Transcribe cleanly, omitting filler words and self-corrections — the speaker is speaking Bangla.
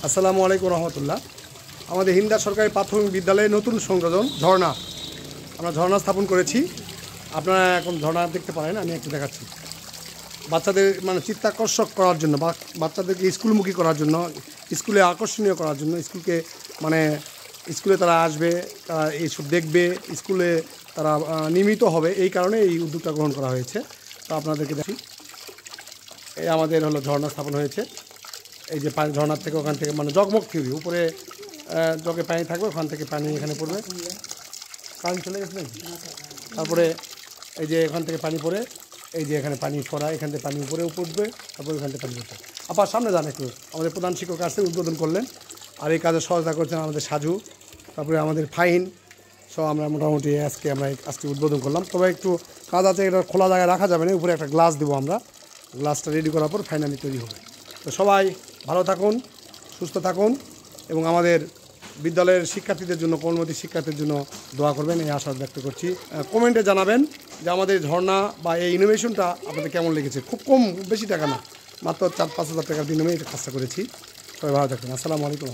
আসসালামু আলাইকুম রহমতুল্লাহ। আমাদের হিন্দা সরকারি প্রাথমিক বিদ্যালয়ে নতুন সংযোজন ঝর্ণা, আমরা ঝর্ণা স্থাপন করেছি। আপনারা এখন ঝর্ণা দেখতে পারেন, আমি একটু দেখাচ্ছি। বাচ্চাদের মানে চিত্তাকর্ষক করার জন্য বা বাচ্চাদেরকে স্কুলমুখী করার জন্য, স্কুলে আকর্ষণীয় করার জন্য, স্কুলকে মানে স্কুলে তারা আসবে, তারা এইসব দেখবে, স্কুলে তারা নিয়মিত হবে, এই কারণে এই উদ্যোগটা গ্রহণ করা হয়েছে। তো আপনাদেরকে দেখি, এই আমাদের হলো ঝর্ণা স্থাপন হয়েছে। এই যে পানি ঝর্ণার থেকে ওখান থেকে মানে জগমগ থিওরি উপরে জগে পানি থাকবে, ওখান থেকে পানি এখানে পড়বে। কারেন্ট চলে গেছে নাকি? তারপরে এই যে এখান থেকে পানি পড়ে, এই যে এখানে পানি ছড়া, এখান থেকে পানি উপরে উঠবে, তারপরে ওখান থেকে পানি উঠবে। আবার সামনে যান একটু, আমাদের প্রধান শিক্ষক আসছে, উদ্বোধন করলেন। আর এই কাজে সহায়তা করছেন আমাদের সাজু, তারপরে আমাদের ফাইন সব। আমরা মোটামুটি আজকে উদ্বোধন করলাম। তবে একটু কাজ আছে, এটা খোলা জায়গায় রাখা যাবে না, উপরে একটা গ্লাস দেবো আমরা। গ্লাসটা রেডি করার পর ফাইনালি তৈরি হবে। তো সবাই ভালো থাকুন, সুস্থ থাকুন এবং আমাদের বিদ্যালয়ের শিক্ষার্থীদের জন্য, কোমলমতি শিক্ষার্থীদের জন্য দোয়া করবেন, এই আশা ব্যক্ত করছি। কমেন্টে জানাবেন যে আমাদের ঝর্ণা বা এই ইনোভেশনটা আপনাদের কেমন লেগেছে। খুব কম, বেশি টাকা না, মাত্র 4-5 হাজার টাকার বিনিময়ে এটা কাজটা করেছি। সবাই ভালো থাকবেন। আসসালামু আলাইকুম।